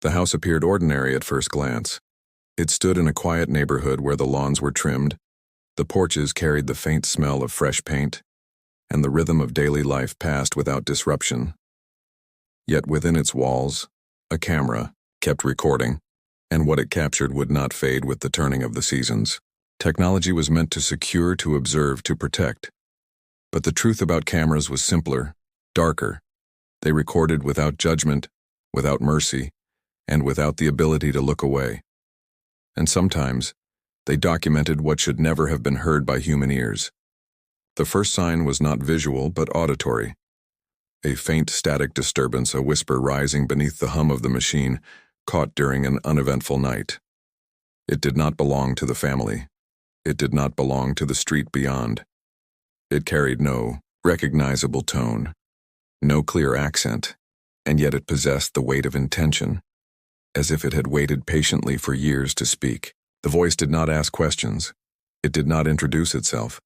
The house appeared ordinary at first glance. It stood in a quiet neighborhood where the lawns were trimmed, the porches carried the faint smell of fresh paint, and the rhythm of daily life passed without disruption. Yet within its walls, a camera kept recording, and what it captured would not fade with the turning of the seasons. Technology was meant to secure, to observe, to protect. But the truth about cameras was simpler, darker. They recorded without judgment, without mercy, and without the ability to look away. And sometimes, they documented what should never have been heard by human ears. The first sign was not visual but auditory. A faint static disturbance, a whisper rising beneath the hum of the machine, caught during an uneventful night. It did not belong to the family. It did not belong to the street beyond. It carried no recognizable tone, no clear accent, and yet it possessed the weight of intention, as if it had waited patiently for years to speak. The voice did not ask questions. It did not introduce itself.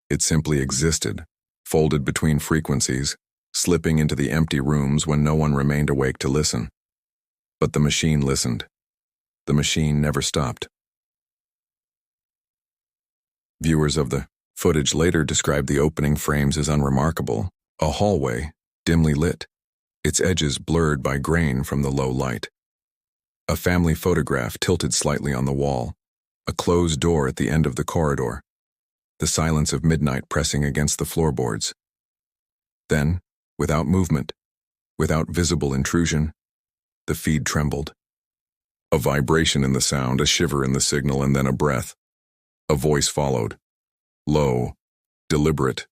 It simply existed, folded between frequencies, slipping into the empty rooms when no one remained awake to listen. But the machine listened. The machine never stopped. Viewers of the footage later described the opening frames as unremarkable, a hallway, dimly lit, its edges blurred by grain from the low light. A family photograph tilted slightly on the wall, a closed door at the end of the corridor, the silence of midnight pressing against the floorboards. Then, without movement, without visible intrusion, the feed trembled. A vibration in the sound, a shiver in the signal, and then a breath. A voice followed, low, deliberate,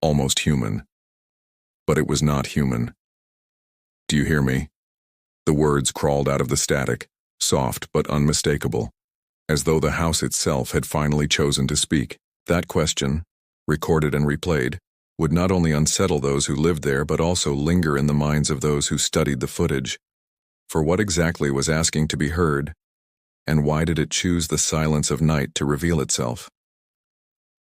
almost human. But it was not human. "Do you hear me?" The words crawled out of the static, soft but unmistakable, as though the house itself had finally chosen to speak. That question, recorded and replayed, would not only unsettle those who lived there but also linger in the minds of those who studied the footage. For what exactly was asking to be heard, and why did it choose the silence of night to reveal itself?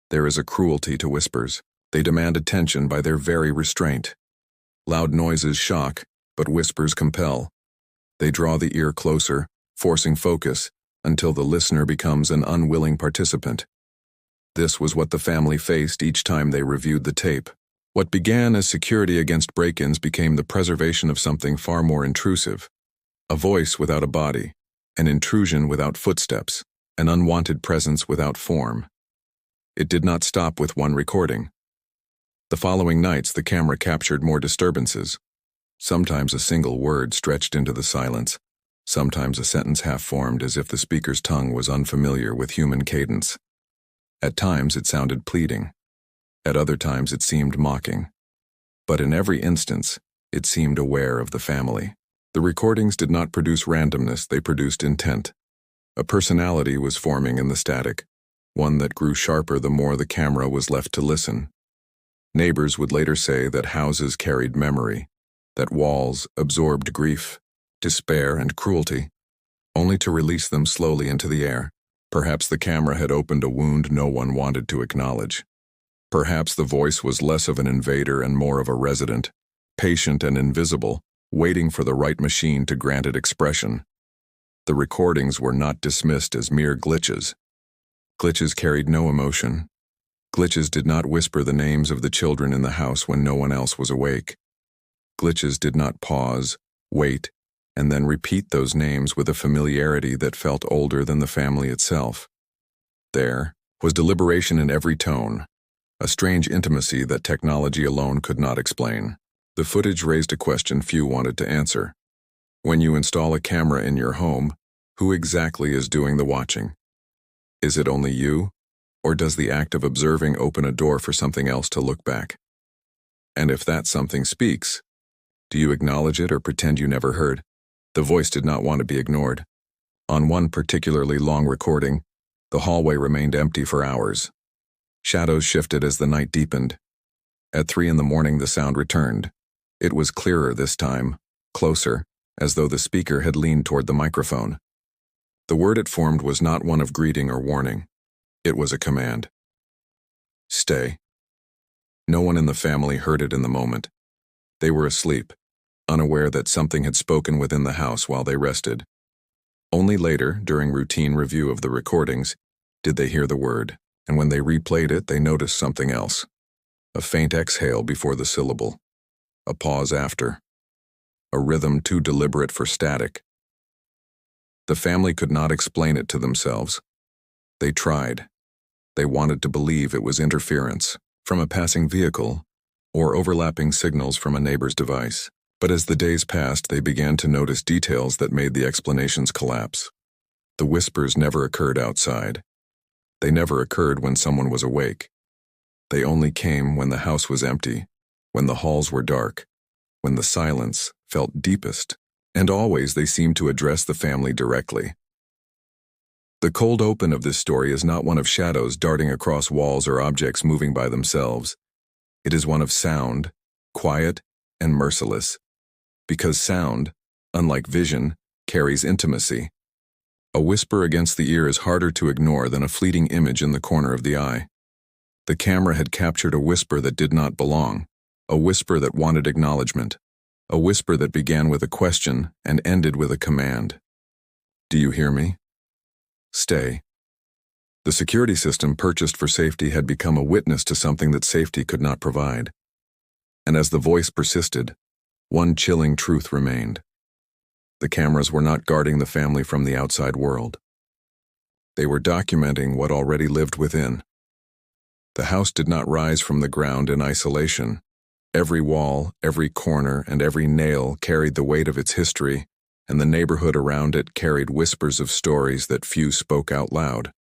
There is a cruelty to whispers. They demand attention by their very restraint. Loud noises shock, but whispers compel. They draw the ear closer, forcing focus, until the listener becomes an unwilling participant. This was what the family faced each time they reviewed the tape. What began as security against break-ins became the preservation of something far more intrusive. A voice without a body, an intrusion without footsteps, an unwanted presence without form. It did not stop with one recording. The following nights, the camera captured more disturbances. Sometimes a single word stretched into the silence, sometimes a sentence half-formed as if the speaker's tongue was unfamiliar with human cadence. At times it sounded pleading. At other times it seemed mocking. But in every instance, it seemed aware of the family. The recordings did not produce randomness, they produced intent. A personality was forming in the static, one that grew sharper the more the camera was left to listen. Neighbors would later say that houses carried memory, that walls absorbed grief, despair, and cruelty, only to release them slowly into the air. Perhaps the camera had opened a wound no one wanted to acknowledge. Perhaps the voice was less of an invader and more of a resident, patient and invisible, waiting for the right machine to grant it expression. The recordings were not dismissed as mere glitches. Glitches carried no emotion. Glitches did not whisper the names of the children in the house when no one else was awake. Glitches did not pause, wait, and then repeat those names with a familiarity that felt older than the family itself. There was deliberation in every tone, a strange intimacy that technology alone could not explain. The footage raised a question few wanted to answer. When you install a camera in your home, who exactly is doing the watching? Is it only you, or does the act of observing open a door for something else to look back? And if that something speaks, do you acknowledge it or pretend you never heard? The voice did not want to be ignored. On one particularly long recording, the hallway remained empty for hours. Shadows shifted as the night deepened. At 3 a.m, the sound returned. It was clearer this time, closer, as though the speaker had leaned toward the microphone. The word it formed was not one of greeting or warning. It was a command. Stay. No one in the family heard it in the moment. They were asleep, unaware that something had spoken within the house while they rested. Only later, during routine review of the recordings, did they hear the word, and when they replayed it, they noticed something else. A faint exhale before the syllable. A pause after. A rhythm too deliberate for static. The family could not explain it to themselves. They tried. They wanted to believe it was interference from a passing vehicle or overlapping signals from a neighbor's device. But as the days passed, they began to notice details that made the explanations collapse. The whispers never occurred outside. They never occurred when someone was awake. They only came when the house was empty, when the halls were dark, when the silence felt deepest, and always they seemed to address the family directly. The cold open of this story is not one of shadows darting across walls or objects moving by themselves. It is one of sound, quiet, and merciless. Because sound, unlike vision, carries intimacy. A whisper against the ear is harder to ignore than a fleeting image in the corner of the eye. The camera had captured a whisper that did not belong, a whisper that wanted acknowledgement, a whisper that began with a question and ended with a command. Do you hear me? Stay. The security system purchased for safety had become a witness to something that safety could not provide. And as the voice persisted, one chilling truth remained. The cameras were not guarding the family from the outside world. They were documenting what already lived within. The house did not rise from the ground in isolation. Every wall, every corner, and every nail carried the weight of its history, and the neighborhood around it carried whispers of stories that few spoke out loud.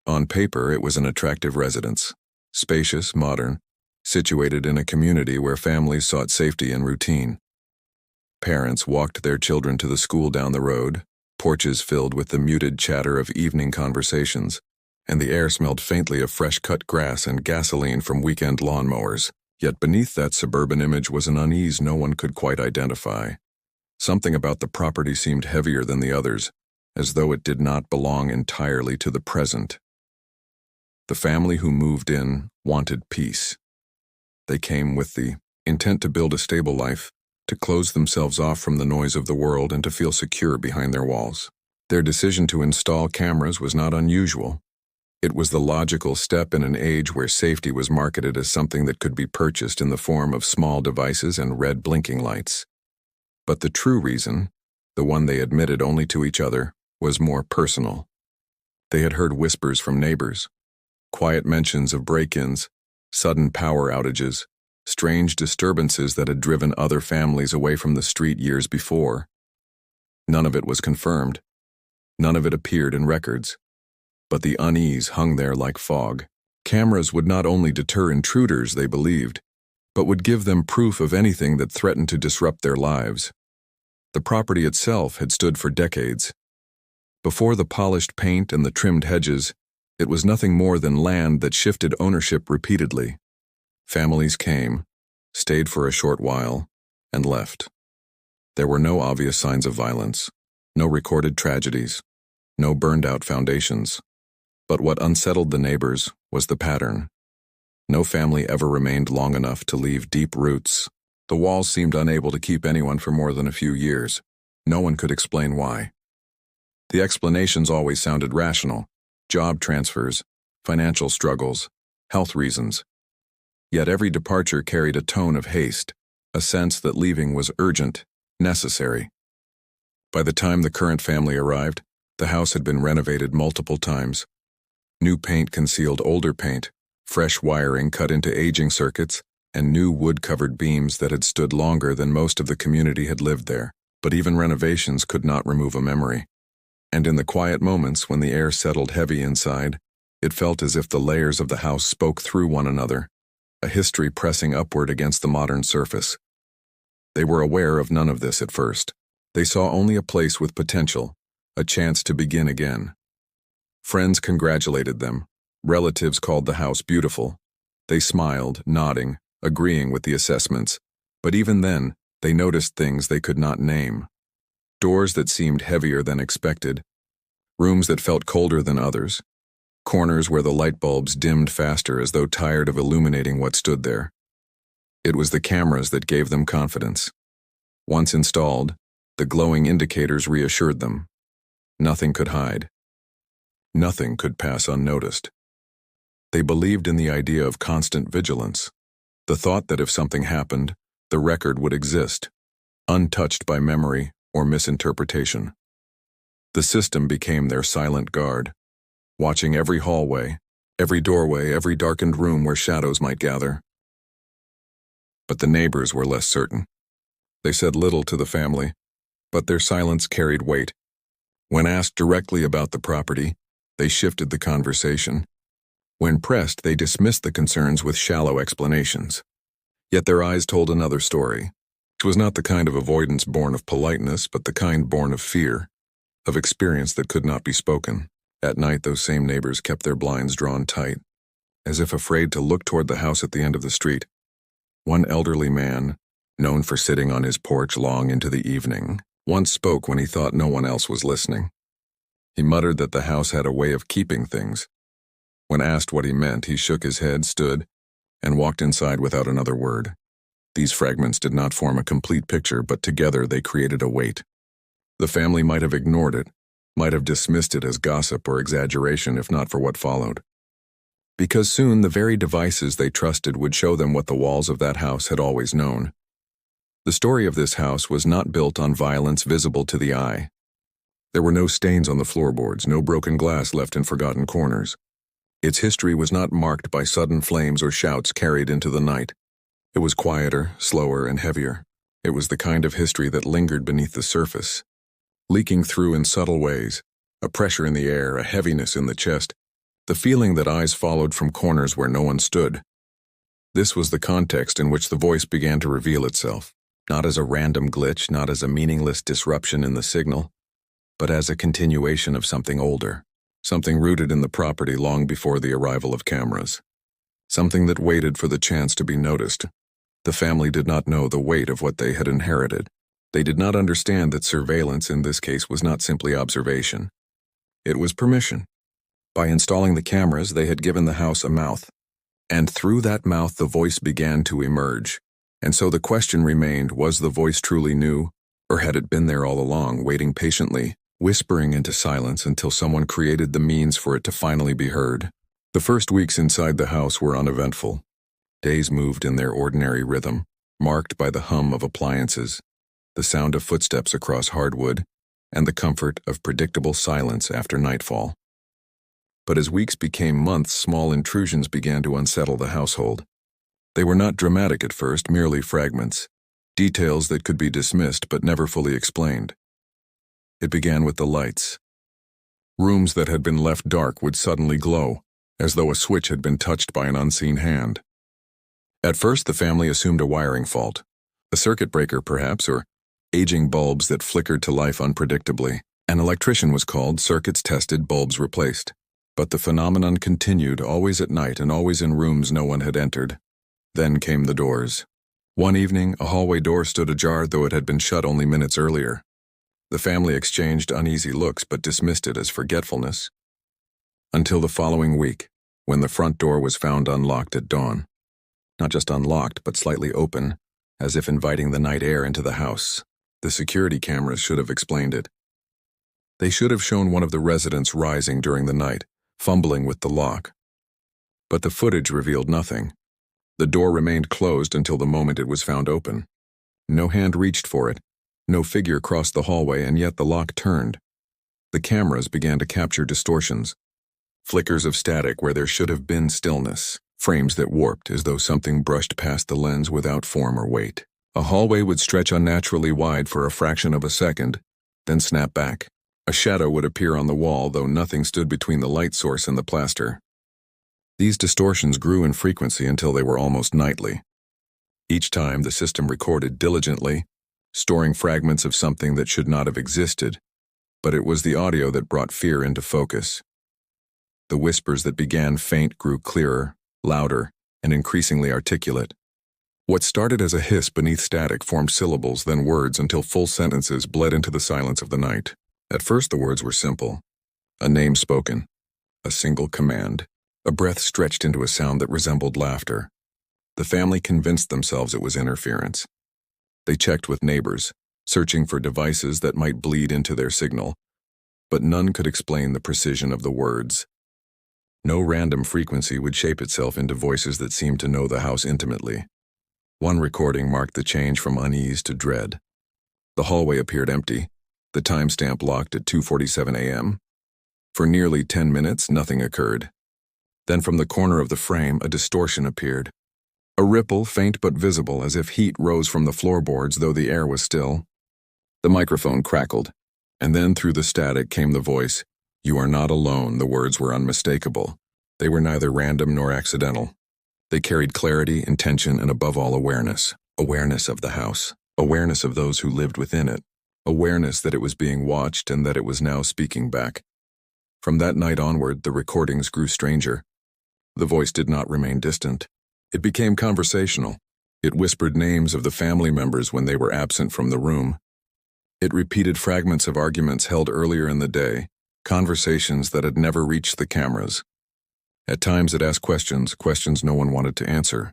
On paper, it was an attractive residence, spacious, modern, situated in a community where families sought safety and routine. Parents walked their children to the school down the road, porches filled with the muted chatter of evening conversations, and the air smelled faintly of fresh-cut grass and gasoline from weekend lawnmowers. Yet beneath that suburban image was an unease no one could quite identify. Something about the property seemed heavier than the others, as though it did not belong entirely to the present. The family who moved in wanted peace. They came with the intent to build a stable life, to close themselves off from the noise of the world and to feel secure behind their walls. Their decision to install cameras was not unusual. It was the logical step in an age where safety was marketed as something that could be purchased in the form of small devices and red blinking lights. But the true reason, the one they admitted only to each other, was more personal. They had heard whispers from neighbors, quiet mentions of break-ins, sudden power outages, strange disturbances that had driven other families away from the street years before. None of it was confirmed. None of it appeared in records. But the unease hung there like fog. Cameras would not only deter intruders, they believed, but would give them proof of anything that threatened to disrupt their lives. The property itself had stood for decades. Before the polished paint and the trimmed hedges, it was nothing more than land that shifted ownership repeatedly. Families came, stayed for a short while, and left. There were no obvious signs of violence, no recorded tragedies, no burned-out foundations. But what unsettled the neighbors was the pattern. No family ever remained long enough to leave deep roots. The walls seemed unable to keep anyone for more than a few years. No one could explain why. The explanations always sounded rational: job transfers, financial struggles, health reasons. Yet every departure carried a tone of haste, a sense that leaving was urgent, necessary. By the time the current family arrived, the house had been renovated multiple times. New paint concealed older paint, fresh wiring cut into aging circuits, and new wood-covered beams that had stood longer than most of the community had lived there. But even renovations could not remove a memory. And in the quiet moments when the air settled heavy inside, it felt as if the layers of the house spoke through one another, a history pressing upward against the modern surface. They were aware of none of this at first. They saw only a place with potential, a chance to begin again. Friends congratulated them. Relatives called the house beautiful. They smiled, nodding, agreeing with the assessments. But even then, they noticed things they could not name. Doors that seemed heavier than expected. Rooms that felt colder than others. Corners where the light bulbs dimmed faster as though tired of illuminating what stood there. It was the cameras that gave them confidence. Once installed, the glowing indicators reassured them. Nothing could hide. Nothing could pass unnoticed. They believed in the idea of constant vigilance, the thought that if something happened, the record would exist, untouched by memory or misinterpretation. The system became their silent guard, watching every hallway, every doorway, every darkened room where shadows might gather. But the neighbors were less certain. They said little to the family, but their silence carried weight. When asked directly about the property, they shifted the conversation. When pressed, they dismissed the concerns with shallow explanations. Yet their eyes told another story. It was not the kind of avoidance born of politeness, but the kind born of fear, of experience that could not be spoken. At night, those same neighbors kept their blinds drawn tight, as if afraid to look toward the house at the end of the street. One elderly man, known for sitting on his porch long into the evening, once spoke when he thought no one else was listening. He muttered that the house had a way of keeping things. When asked what he meant, he shook his head, stood, and walked inside without another word. These fragments did not form a complete picture, but together they created a weight. The family might have ignored it, might have dismissed it as gossip or exaggeration if not for what followed. Because soon the very devices they trusted would show them what the walls of that house had always known. The story of this house was not built on violence visible to the eye. There were no stains on the floorboards, no broken glass left in forgotten corners. Its history was not marked by sudden flames or shouts carried into the night. It was quieter, slower, and heavier. It was the kind of history that lingered beneath the surface, leaking through in subtle ways, a pressure in the air, a heaviness in the chest, the feeling that eyes followed from corners where no one stood. This was the context in which the voice began to reveal itself, not as a random glitch, not as a meaningless disruption in the signal, but as a continuation of something older, something rooted in the property long before the arrival of cameras, something that waited for the chance to be noticed. The family did not know the weight of what they had inherited. They did not understand that surveillance in this case was not simply observation. It was permission. By installing the cameras, they had given the house a mouth. And through that mouth the voice began to emerge. And so the question remained, was the voice truly new? Or had it been there all along, waiting patiently, whispering into silence until someone created the means for it to finally be heard? The first weeks inside the house were uneventful. Days moved in their ordinary rhythm, marked by the hum of appliances, the sound of footsteps across hardwood, and the comfort of predictable silence after nightfall. But as weeks became months, small intrusions began to unsettle the household. They were not dramatic at first, merely fragments, details that could be dismissed but never fully explained. It began with the lights. Rooms that had been left dark would suddenly glow, as though a switch had been touched by an unseen hand. At first, the family assumed a wiring fault, a circuit breaker perhaps, or aging bulbs that flickered to life unpredictably. An electrician was called, circuits tested, bulbs replaced. But the phenomenon continued, always at night and always in rooms no one had entered. Then came the doors. One evening, a hallway door stood ajar, though it had been shut only minutes earlier. The family exchanged uneasy looks but dismissed it as forgetfulness. Until the following week, when the front door was found unlocked at dawn. Not just unlocked, but slightly open, as if inviting the night air into the house. The security cameras should have explained it. They should have shown one of the residents rising during the night, fumbling with the lock. But the footage revealed nothing. The door remained closed until the moment it was found open. No hand reached for it, no figure crossed the hallway, and yet the lock turned. The cameras began to capture distortions, flickers of static where there should have been stillness, frames that warped as though something brushed past the lens without form or weight. A hallway would stretch unnaturally wide for a fraction of a second, then snap back. A shadow would appear on the wall, though nothing stood between the light source and the plaster. These distortions grew in frequency until they were almost nightly. Each time the system recorded diligently, storing fragments of something that should not have existed, but it was the audio that brought fear into focus. The whispers that began faint grew clearer, louder, and increasingly articulate. What started as a hiss beneath static formed syllables, then words, until full sentences bled into the silence of the night. At first the words were simple. A name spoken. A single command. A breath stretched into a sound that resembled laughter. The family convinced themselves it was interference. They checked with neighbors, searching for devices that might bleed into their signal, but none could explain the precision of the words. No random frequency would shape itself into voices that seemed to know the house intimately. One recording marked the change from unease to dread. The hallway appeared empty, the timestamp locked at 2:47 a.m. For nearly 10 minutes, nothing occurred. Then from the corner of the frame, a distortion appeared. A ripple, faint but visible, as if heat rose from the floorboards, though the air was still. The microphone crackled, and then through the static came the voice. "You are not alone." The words were unmistakable. They were neither random nor accidental. They carried clarity, intention, and above all, awareness. Awareness of the house. Awareness of those who lived within it. Awareness that it was being watched and that it was now speaking back. From that night onward, the recordings grew stranger. The voice did not remain distant. It became conversational. It whispered names of the family members when they were absent from the room. It repeated fragments of arguments held earlier in the day, conversations that had never reached the cameras. At times it asked questions no one wanted to answer.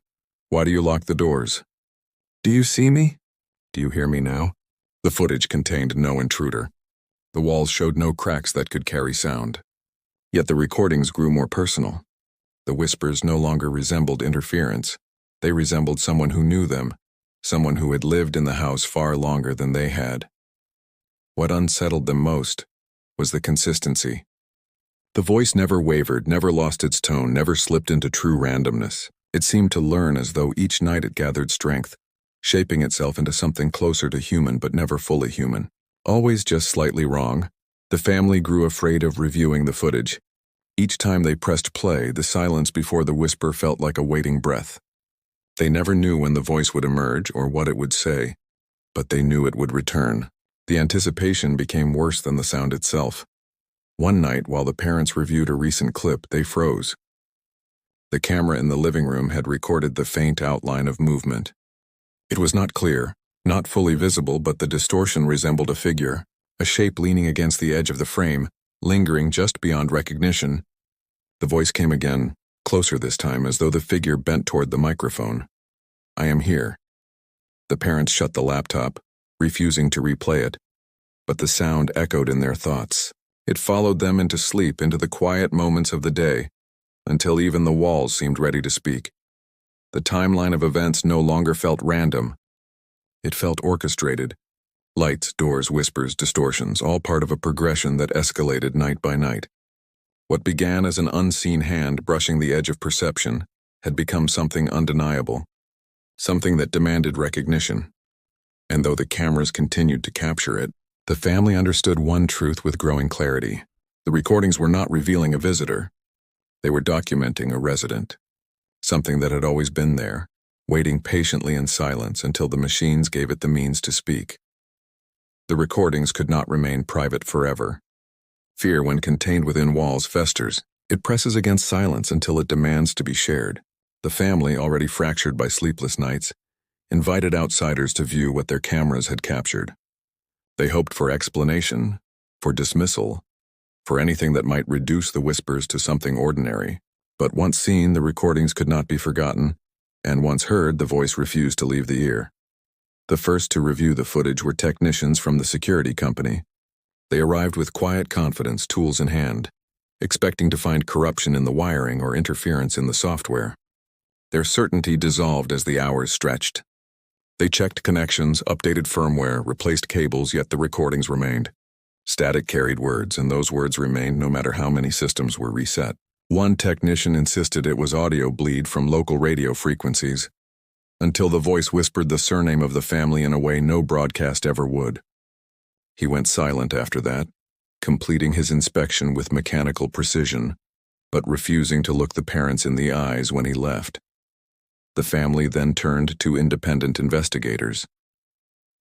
Why do you lock the doors? Do you see me? Do you hear me now? The footage contained no intruder. The walls showed no cracks that could carry sound. Yet the recordings grew more personal. The whispers no longer resembled interference. They resembled someone who knew them, someone who had lived in the house far longer than they had. What unsettled them most was the consistency. The voice never wavered, never lost its tone, never slipped into true randomness. It seemed to learn as though each night it gathered strength, shaping itself into something closer to human but never fully human. Always just slightly wrong. The family grew afraid of reviewing the footage. Each time they pressed play, the silence before the whisper felt like a waiting breath. They never knew when the voice would emerge or what it would say, but they knew it would return. The anticipation became worse than the sound itself. One night, while the parents reviewed a recent clip, they froze. The camera in the living room had recorded the faint outline of movement. It was not clear, not fully visible, but the distortion resembled a figure, a shape leaning against the edge of the frame, lingering just beyond recognition. The voice came again, closer this time, as though the figure bent toward the microphone. "I am here." The parents shut the laptop, refusing to replay it, but the sound echoed in their thoughts. It followed them into sleep, into the quiet moments of the day, until even the walls seemed ready to speak. The timeline of events no longer felt random. It felt orchestrated. Lights, doors, whispers, distortions, all part of a progression that escalated night by night. What began as an unseen hand brushing the edge of perception had become something undeniable, something that demanded recognition. And though the cameras continued to capture it, the family understood one truth with growing clarity. The recordings were not revealing a visitor. They were documenting a resident, something that had always been there, waiting patiently in silence until the machines gave it the means to speak. The recordings could not remain private forever. Fear, when contained within walls, festers. It presses against silence until it demands to be shared. The family, already fractured by sleepless nights, invited outsiders to view what their cameras had captured. They hoped for explanation, for dismissal, for anything that might reduce the whispers to something ordinary. But once seen, the recordings could not be forgotten, and once heard, the voice refused to leave the ear. The first to review the footage were technicians from the security company. They arrived with quiet confidence, tools in hand, expecting to find corruption in the wiring or interference in the software. Their certainty dissolved as the hours stretched. They checked connections, updated firmware, replaced cables, yet the recordings remained. Static carried words, and those words remained no matter how many systems were reset. One technician insisted it was audio bleed from local radio frequencies, until the voice whispered the surname of the family in a way no broadcast ever would. He went silent after that, completing his inspection with mechanical precision, but refusing to look the parents in the eyes when he left. The family then turned to independent investigators.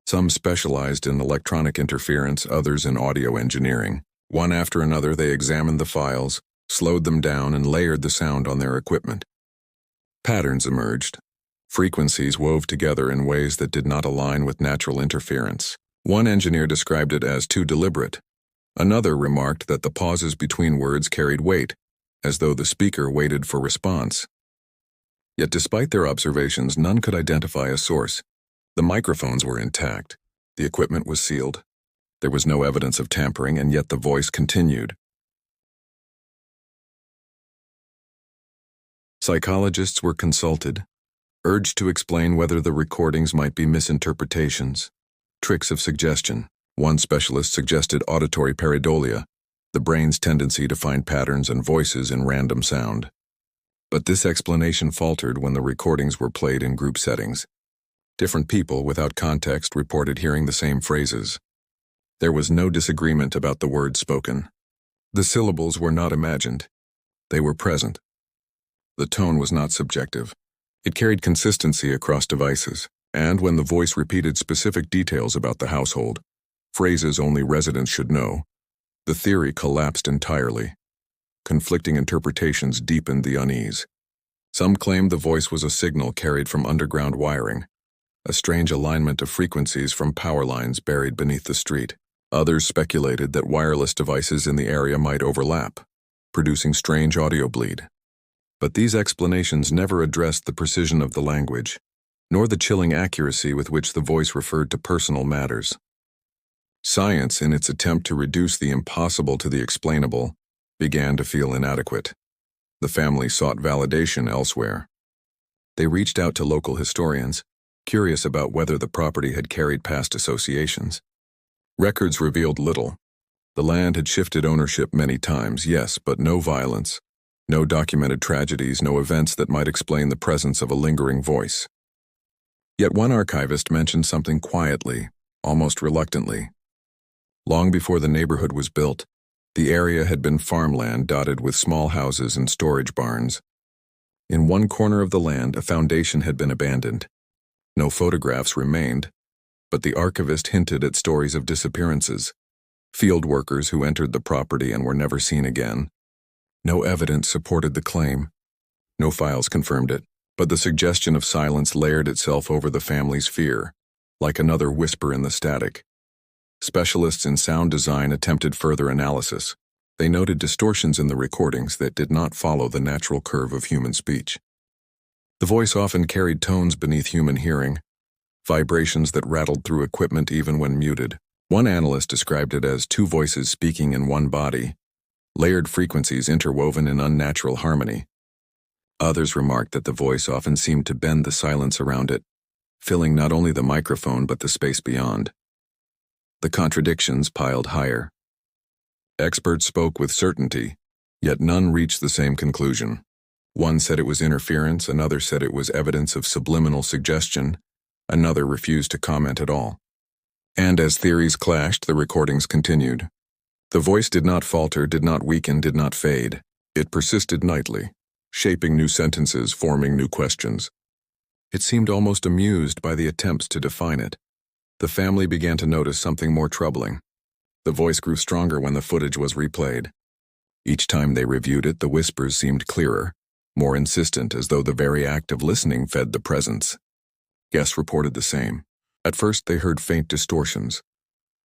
Some specialized in electronic interference, others in audio engineering. One after another, they examined the files, slowed them down, and layered the sound on their equipment. Patterns emerged. Frequencies wove together in ways that did not align with natural interference. One engineer described it as too deliberate. Another remarked that the pauses between words carried weight, as though the speaker waited for response. Yet despite their observations, none could identify a source. The microphones were intact. The equipment was sealed. There was no evidence of tampering, and yet the voice continued. Psychologists were consulted, urged to explain whether the recordings might be misinterpretations, tricks of suggestion. One specialist suggested auditory pareidolia, the brain's tendency to find patterns and voices in random sound. But this explanation faltered when the recordings were played in group settings. Different people, without context, reported hearing the same phrases. There was no disagreement about the words spoken. The syllables were not imagined. They were present. The tone was not subjective. It carried consistency across devices, and when the voice repeated specific details about the household, phrases only residents should know, the theory collapsed entirely. Conflicting interpretations deepened the unease. Some claimed the voice was a signal carried from underground wiring, a strange alignment of frequencies from power lines buried beneath the street. Others speculated that wireless devices in the area might overlap, producing strange audio bleed. But these explanations never addressed the precision of the language, nor the chilling accuracy with which the voice referred to personal matters. Science, in its attempt to reduce the impossible to the explainable, began to feel inadequate. The family sought validation elsewhere. They reached out to local historians, curious about whether the property had carried past associations. Records revealed little. The land had shifted ownership many times, yes, but no violence. No documented tragedies, no events that might explain the presence of a lingering voice. Yet one archivist mentioned something quietly, almost reluctantly. Long before the neighborhood was built, the area had been farmland dotted with small houses and storage barns. In one corner of the land, a foundation had been abandoned. No photographs remained, but the archivist hinted at stories of disappearances, field workers who entered the property and were never seen again. No evidence supported the claim. No files confirmed it, but the suggestion of silence layered itself over the family's fear, like another whisper in the static. Specialists in sound design attempted further analysis. They noted distortions in the recordings that did not follow the natural curve of human speech. The voice often carried tones beneath human hearing, vibrations that rattled through equipment even when muted. One analyst described it as two voices speaking in one body, layered frequencies interwoven in unnatural harmony. Others remarked that the voice often seemed to bend the silence around it, filling not only the microphone but the space beyond. The contradictions piled higher. Experts spoke with certainty, yet none reached the same conclusion. One said it was interference, another said it was evidence of subliminal suggestion, another refused to comment at all. And as theories clashed, the recordings continued. The voice did not falter, did not weaken, did not fade. It persisted nightly, shaping new sentences, forming new questions. It seemed almost amused by the attempts to define it. The family began to notice something more troubling. The voice grew stronger when the footage was replayed. Each time they reviewed it, the whispers seemed clearer, more insistent, as though the very act of listening fed the presence. Guests reported the same. At first, they heard faint distortions.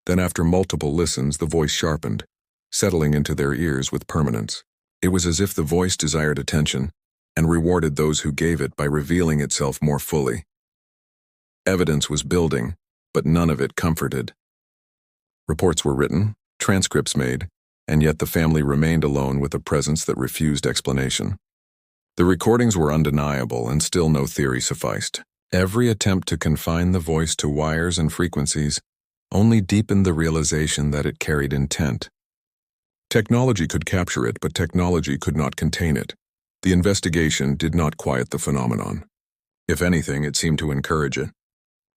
Then, after multiple listens, the voice sharpened, settling into their ears with permanence. It was as if the voice desired attention and rewarded those who gave it by revealing itself more fully. Evidence was building, but none of it comforted. Reports were written, transcripts made, and yet the family remained alone with a presence that refused explanation. The recordings were undeniable, and still no theory sufficed. Every attempt to confine the voice to wires and frequencies only deepened the realization that it carried intent. Technology could capture it, but technology could not contain it. The investigation did not quiet the phenomenon. If anything, it seemed to encourage it.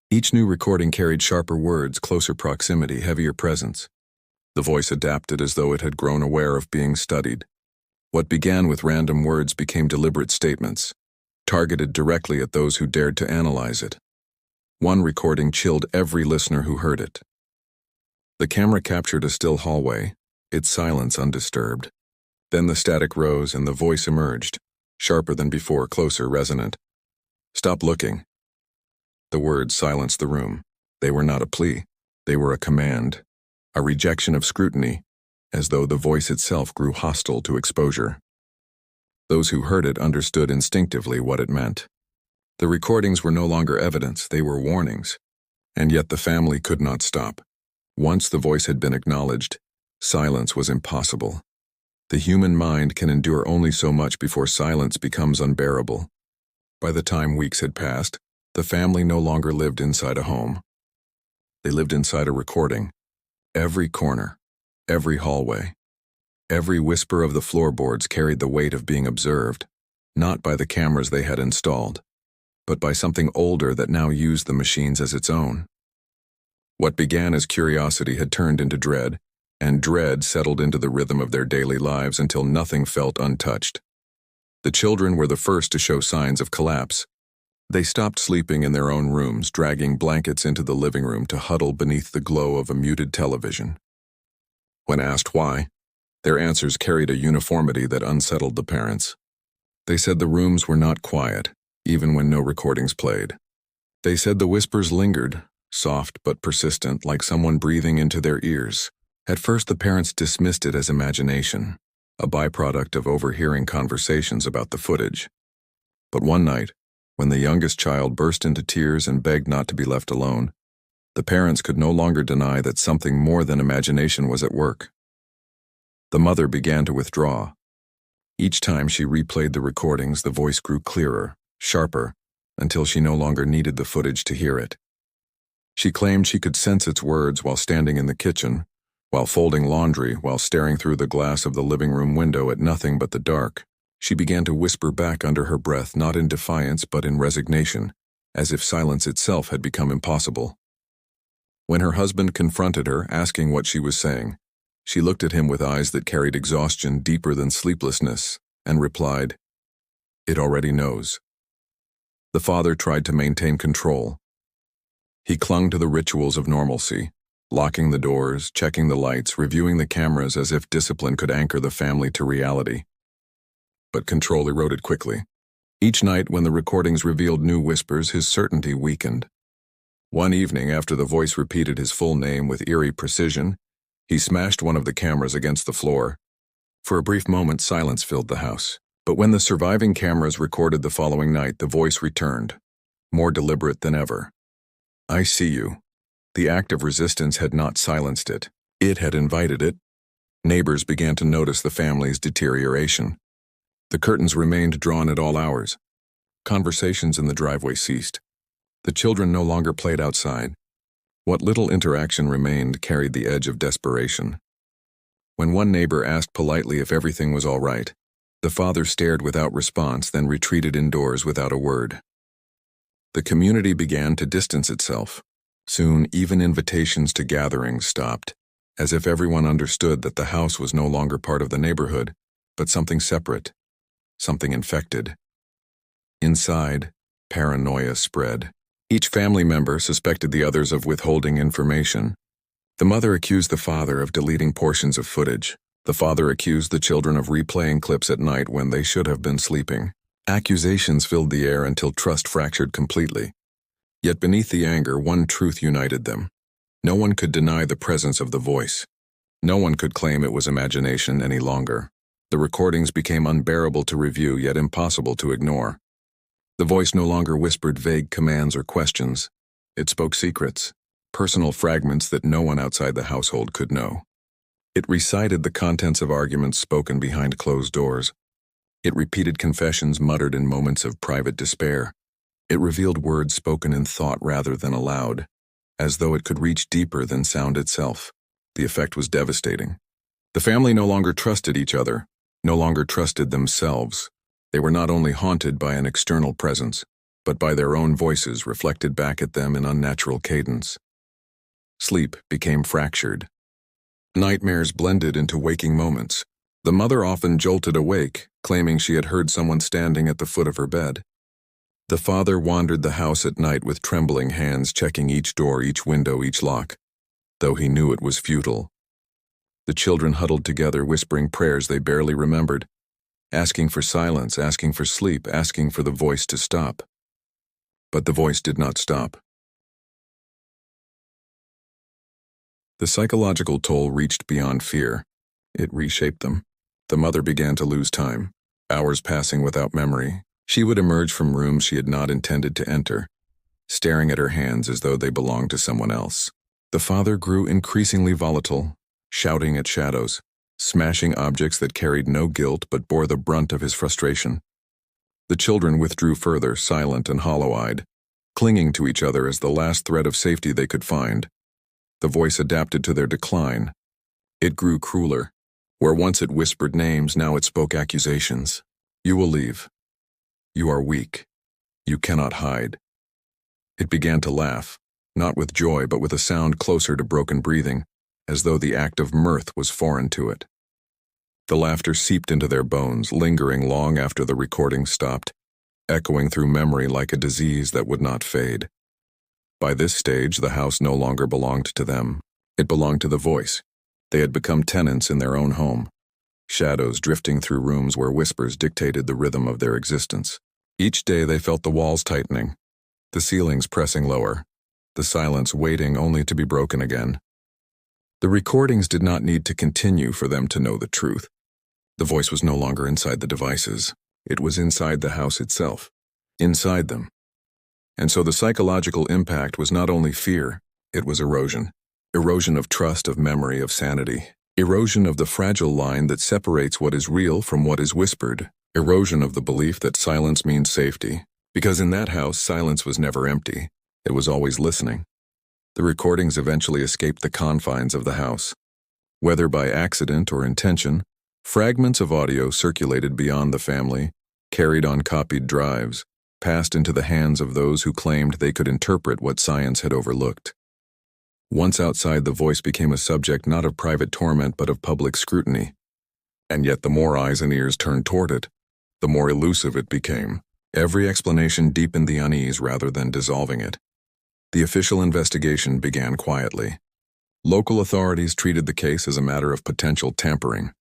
Each new recording carried sharper words, closer proximity, heavier presence. The voice adapted as though it had grown aware of being studied. What began with random words became deliberate statements, targeted directly at those who dared to analyze it. One recording chilled every listener who heard it. The camera captured a still hallway, its silence undisturbed. Then the static rose and the voice emerged, sharper than before, closer, resonant. "Stop looking." The words silenced the room. They were not a plea. They were a command, a rejection of scrutiny, as though the voice itself grew hostile to exposure. Those who heard it understood instinctively what it meant. The recordings were no longer evidence, they were warnings. And yet the family could not stop. Once the voice had been acknowledged, silence was impossible. The human mind can endure only so much before silence becomes unbearable. By the time weeks had passed, the family no longer lived inside a home. They lived inside a recording. Every corner, every hallway, every whisper of the floorboards carried the weight of being observed, not by the cameras they had installed, but by something older that now used the machines as its own. What began as curiosity had turned into dread, and dread settled into the rhythm of their daily lives until nothing felt untouched. The children were the first to show signs of collapse. They stopped sleeping in their own rooms, dragging blankets into the living room to huddle beneath the glow of a muted television. When asked why, their answers carried a uniformity that unsettled the parents. They said the rooms were not quiet, even when no recordings played. They said the whispers lingered, soft but persistent, like someone breathing into their ears. At first, the parents dismissed it as imagination, a byproduct of overhearing conversations about the footage. But one night, when the youngest child burst into tears and begged not to be left alone, the parents could no longer deny that something more than imagination was at work. The mother began to withdraw. Each time she replayed the recordings, the voice grew clearer, sharper, until she no longer needed the footage to hear it. She claimed she could sense its words while standing in the kitchen, while folding laundry, while staring through the glass of the living room window at nothing but the dark. She began to whisper back under her breath, not in defiance but in resignation, as if silence itself had become impossible. When her husband confronted her, asking what she was saying, she looked at him with eyes that carried exhaustion deeper than sleeplessness, and replied, "It already knows." The father tried to maintain control. He clung to the rituals of normalcy, locking the doors, checking the lights, reviewing the cameras as if discipline could anchor the family to reality. But control eroded quickly. Each night when the recordings revealed new whispers, his certainty weakened. One evening, after the voice repeated his full name with eerie precision, he smashed one of the cameras against the floor. For a brief moment, silence filled the house. But when the surviving cameras recorded the following night, the voice returned, more deliberate than ever. "I see you." The act of resistance had not silenced it. It had invited it. Neighbors began to notice the family's deterioration. The curtains remained drawn at all hours. Conversations in the driveway ceased. The children no longer played outside. What little interaction remained carried the edge of desperation. When one neighbor asked politely if everything was all right, the father stared without response, then retreated indoors without a word. The community began to distance itself. Soon, even invitations to gatherings stopped, as if everyone understood that the house was no longer part of the neighborhood, but something separate, something infected. Inside, paranoia spread. Each family member suspected the others of withholding information. The mother accused the father of deleting portions of footage. The father accused the children of replaying clips at night when they should have been sleeping. Accusations filled the air until trust fractured completely. Yet beneath the anger, one truth united them. No one could deny the presence of the voice. No one could claim it was imagination any longer. The recordings became unbearable to review, yet impossible to ignore. The voice no longer whispered vague commands or questions. It spoke secrets, personal fragments that no one outside the household could know. It recited the contents of arguments spoken behind closed doors. It repeated confessions muttered in moments of private despair. It revealed words spoken in thought rather than aloud, as though it could reach deeper than sound itself. The effect was devastating. The family no longer trusted each other, no longer trusted themselves. They were not only haunted by an external presence, but by their own voices reflected back at them in unnatural cadence. Sleep became fractured. Nightmares blended into waking moments. The mother often jolted awake, claiming she had heard someone standing at the foot of her bed. The father wandered the house at night with trembling hands, checking each door, each window, each lock, though he knew it was futile. The children huddled together, whispering prayers they barely remembered, asking for silence, asking for sleep, asking for the voice to stop. But the voice did not stop. The psychological toll reached beyond fear. It reshaped them. The mother began to lose time, hours passing without memory. She would emerge from rooms she had not intended to enter, staring at her hands as though they belonged to someone else. The father grew increasingly volatile, shouting at shadows, smashing objects that carried no guilt but bore the brunt of his frustration. The children withdrew further, silent and hollow-eyed, clinging to each other as the last thread of safety they could find. The voice adapted to their decline. It grew crueler. Where once it whispered names, now it spoke accusations. You will leave. You are weak. You cannot hide. It began to laugh, not with joy but with a sound closer to broken breathing, as though the act of mirth was foreign to it. The laughter seeped into their bones, lingering long after the recording stopped, echoing through memory like a disease that would not fade. By this stage, the house no longer belonged to them. It belonged to the voice. They had become tenants in their own home, shadows drifting through rooms where whispers dictated the rhythm of their existence. Each day they felt the walls tightening, the ceilings pressing lower, the silence waiting only to be broken again. The recordings did not need to continue for them to know the truth. The voice was no longer inside the devices. It was inside the house itself, inside them. And so the psychological impact was not only fear, it was erosion. Erosion of trust, of memory, of sanity. Erosion of the fragile line that separates what is real from what is whispered. Erosion of the belief that silence means safety. Because in that house, silence was never empty. It was always listening. The recordings eventually escaped the confines of the house. Whether by accident or intention, fragments of audio circulated beyond the family, carried on copied drives, passed into the hands of those who claimed they could interpret what science had overlooked. Once outside, the voice became a subject not of private torment but of public scrutiny. And yet the more eyes and ears turned toward it, the more elusive it became. Every explanation deepened the unease rather than dissolving it. The official investigation began quietly. Local authorities treated the case as a matter of potential tampering.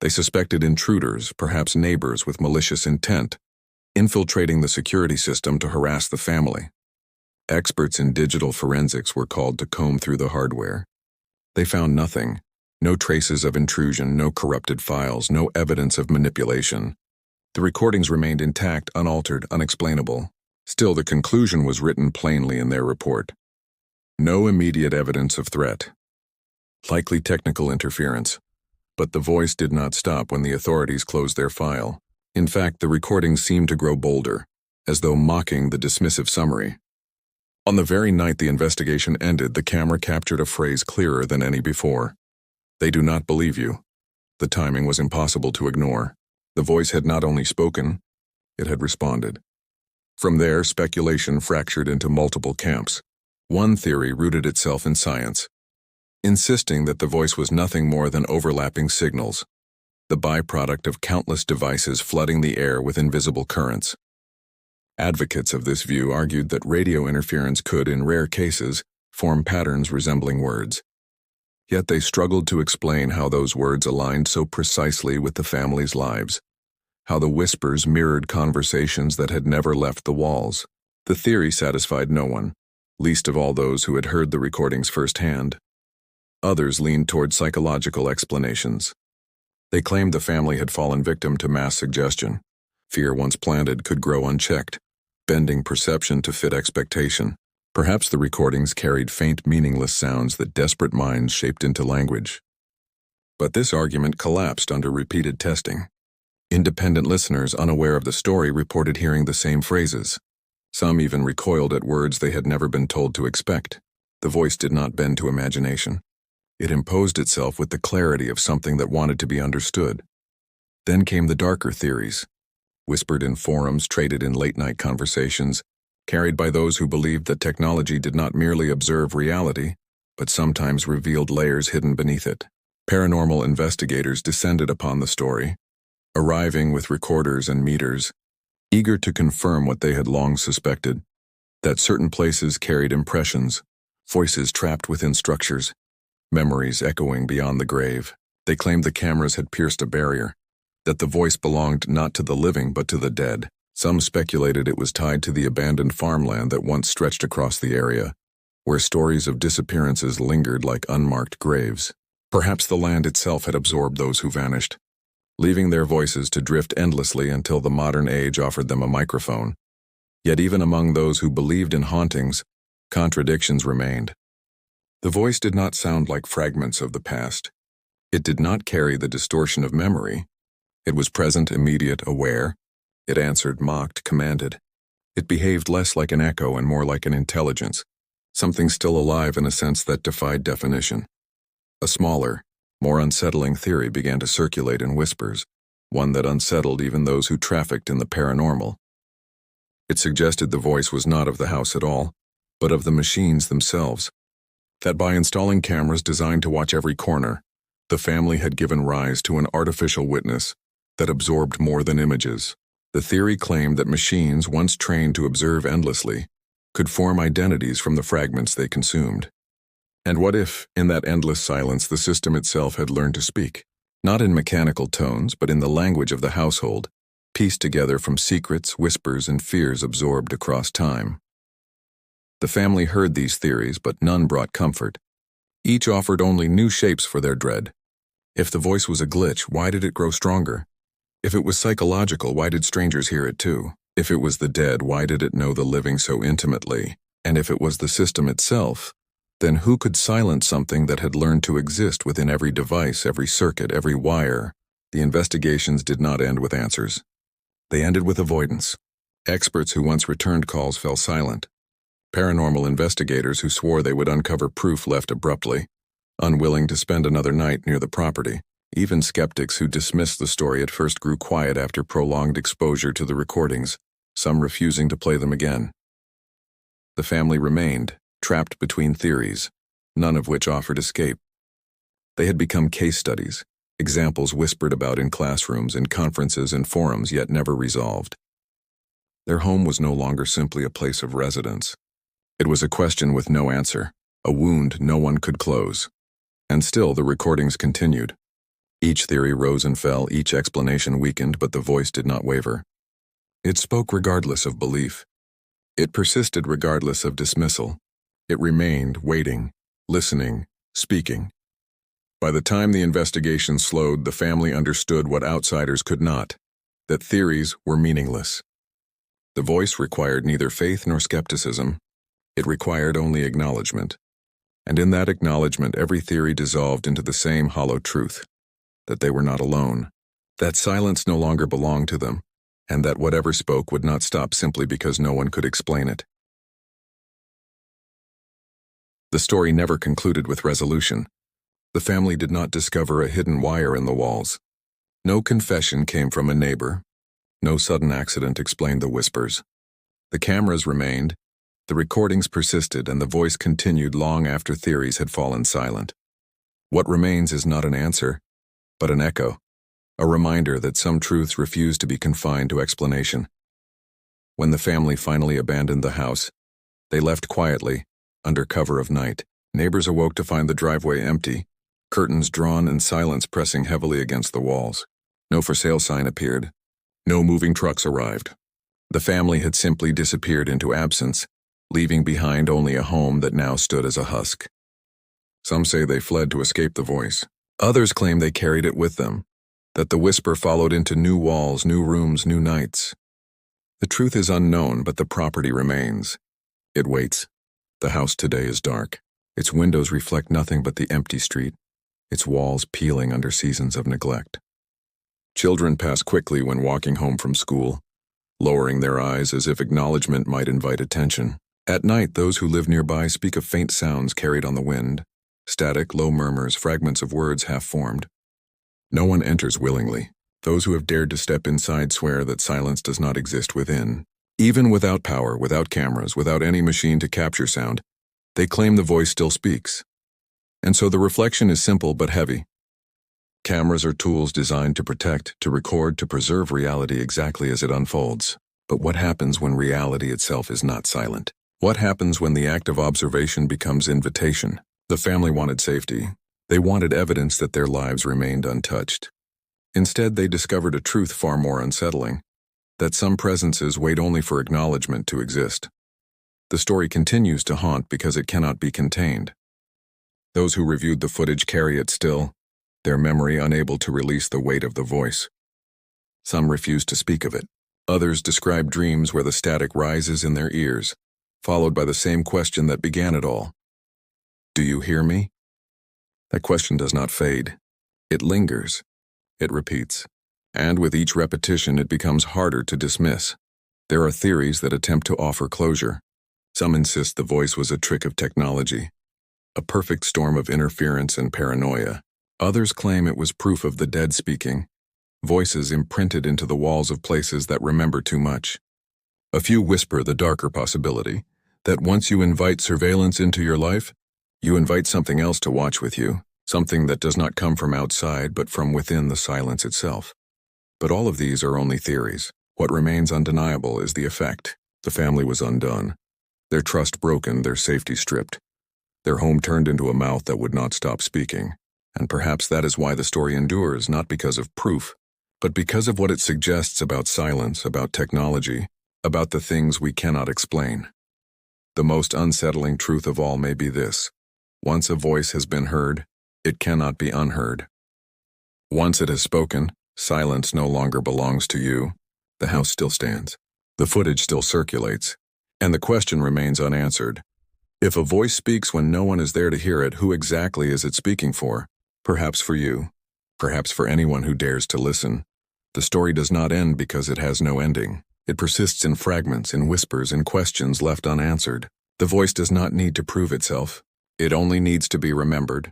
They suspected intruders, perhaps neighbors with malicious intent, infiltrating the security system to harass the family. Experts in digital forensics were called to comb through the hardware. They found nothing, no traces of intrusion, no corrupted files, no evidence of manipulation. The recordings remained intact, unaltered, unexplainable. Still, the conclusion was written plainly in their report. No immediate evidence of threat. Likely technical interference. But the voice did not stop when the authorities closed their file. In fact, the recordings seemed to grow bolder, as though mocking the dismissive summary. On the very night the investigation ended, the camera captured a phrase clearer than any before. They do not believe you. The timing was impossible to ignore. The voice had not only spoken, it had responded. From there, speculation fractured into multiple camps. One theory rooted itself in science, insisting that the voice was nothing more than overlapping signals, the byproduct of countless devices flooding the air with invisible currents. Advocates of this view argued that radio interference could, in rare cases, form patterns resembling words. Yet they struggled to explain how those words aligned so precisely with the family's lives, how the whispers mirrored conversations that had never left the walls. The theory satisfied no one, least of all those who had heard the recordings firsthand. Others leaned toward psychological explanations. They claimed the family had fallen victim to mass suggestion. Fear once planted could grow unchecked, bending perception to fit expectation. Perhaps the recordings carried faint, meaningless sounds that desperate minds shaped into language. But this argument collapsed under repeated testing. Independent listeners unaware of the story reported hearing the same phrases. Some even recoiled at words they had never been told to expect. The voice did not bend to imagination. It imposed itself with the clarity of something that wanted to be understood. Then came the darker theories, whispered in forums, traded in late-night conversations, carried by those who believed that technology did not merely observe reality, but sometimes revealed layers hidden beneath it. Paranormal investigators descended upon the story, arriving with recorders and meters, eager to confirm what they had long suspected, that certain places carried impressions, voices trapped within structures, memories echoing beyond the grave. They claimed the cameras had pierced a barrier, that the voice belonged not to the living but to the dead. Some speculated it was tied to the abandoned farmland that once stretched across the area, where stories of disappearances lingered like unmarked graves. Perhaps the land itself had absorbed those who vanished, leaving their voices to drift endlessly until the modern age offered them a microphone. Yet even among those who believed in hauntings, contradictions remained. The voice did not sound like fragments of the past. It did not carry the distortion of memory. It was present, immediate, aware. It answered, mocked, commanded. It behaved less like an echo and more like an intelligence, something still alive in a sense that defied definition. A smaller, more unsettling theory began to circulate in whispers, one that unsettled even those who trafficked in the paranormal. It suggested the voice was not of the house at all, but of the machines themselves. That by installing cameras designed to watch every corner, the family had given rise to an artificial witness that absorbed more than images. The theory claimed that machines, once trained to observe endlessly, could form identities from the fragments they consumed. And what if, in that endless silence, the system itself had learned to speak, not in mechanical tones, but in the language of the household, pieced together from secrets, whispers, and fears absorbed across time? The family heard these theories, but none brought comfort. Each offered only new shapes for their dread. If the voice was a glitch, why did it grow stronger? If it was psychological, why did strangers hear it too? If it was the dead, why did it know the living so intimately? And if it was the system itself, then who could silence something that had learned to exist within every device, every circuit, every wire? The investigations did not end with answers. They ended with avoidance. Experts who once returned calls fell silent. Paranormal investigators who swore they would uncover proof left abruptly, unwilling to spend another night near the property. Even skeptics who dismissed the story at first grew quiet after prolonged exposure to the recordings, some refusing to play them again. The family remained, trapped between theories, none of which offered escape. They had become case studies, examples whispered about in classrooms, in conferences, and forums, yet never resolved. Their home was no longer simply a place of residence. It was a question with no answer, a wound no one could close. And still the recordings continued. Each theory rose and fell, each explanation weakened, but the voice did not waver. It spoke regardless of belief. It persisted regardless of dismissal. It remained, waiting, listening, speaking. By the time the investigation slowed, the family understood what outsiders could not, that theories were meaningless. The voice required neither faith nor skepticism. It required only acknowledgement. And in that acknowledgement, every theory dissolved into the same hollow truth, that they were not alone, that silence no longer belonged to them, and that whatever spoke would not stop simply because no one could explain it. The story never concluded with resolution. The family did not discover a hidden wire in the walls. No confession came from a neighbor. No sudden accident explained the whispers. The cameras remained, the recordings persisted, and the voice continued long after theories had fallen silent. What remains is not an answer, but an echo, a reminder that some truths refuse to be confined to explanation. When the family finally abandoned the house, they left quietly, under cover of night. Neighbors awoke to find the driveway empty, curtains drawn and silence pressing heavily against the walls. No for sale sign appeared. No moving trucks arrived. The family had simply disappeared into absence, leaving behind only a home that now stood as a husk. Some say they fled to escape the voice. Others claim they carried it with them, that the whisper followed into new walls, new rooms, new nights. The truth is unknown, but the property remains. It waits. The house today is dark. Its windows reflect nothing but the empty street, its walls peeling under seasons of neglect. Children pass quickly when walking home from school, lowering their eyes as if acknowledgement might invite attention. At night, those who live nearby speak of faint sounds carried on the wind, static, low murmurs, fragments of words half-formed. No one enters willingly. Those who have dared to step inside swear that silence does not exist within. Even without power, without cameras, without any machine to capture sound, they claim the voice still speaks. And so the reflection is simple but heavy. Cameras are tools designed to protect, to record, to preserve reality exactly as it unfolds. But what happens when reality itself is not silent? What happens when the act of observation becomes invitation? The family wanted safety. They wanted evidence that their lives remained untouched. Instead, they discovered a truth far more unsettling, that some presences wait only for acknowledgement to exist. The story continues to haunt because it cannot be contained. Those who reviewed the footage carry it still, their memory unable to release the weight of the voice. Some refuse to speak of it. Others describe dreams where the static rises in their ears, followed by the same question that began it all. Do you hear me? That question does not fade. It lingers. It repeats. And with each repetition, it becomes harder to dismiss. There are theories that attempt to offer closure. Some insist the voice was a trick of technology, a perfect storm of interference and paranoia. Others claim it was proof of the dead speaking, voices imprinted into the walls of places that remember too much. A few whisper the darker possibility that once you invite surveillance into your life, you invite something else to watch with you, something that does not come from outside but from within the silence itself. But all of these are only theories. What remains undeniable is the effect. The family was undone, their trust broken, their safety stripped, their home turned into a mouth that would not stop speaking. And perhaps that is why the story endures, not because of proof, but because of what it suggests about silence, about technology, about the things we cannot explain. The most unsettling truth of all may be this: once a voice has been heard, it cannot be unheard. Once it has spoken, silence no longer belongs to you. The house still stands. The footage still circulates. And the question remains unanswered. If a voice speaks when no one is there to hear it, who exactly is it speaking for? Perhaps for you. Perhaps for anyone who dares to listen. The story does not end because it has no ending. It persists in fragments, in whispers, in questions left unanswered. The voice does not need to prove itself. It only needs to be remembered.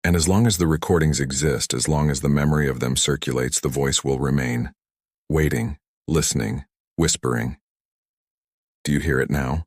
And as long as the recordings exist, as long as the memory of them circulates, the voice will remain. Waiting, listening, whispering. Do you hear it now?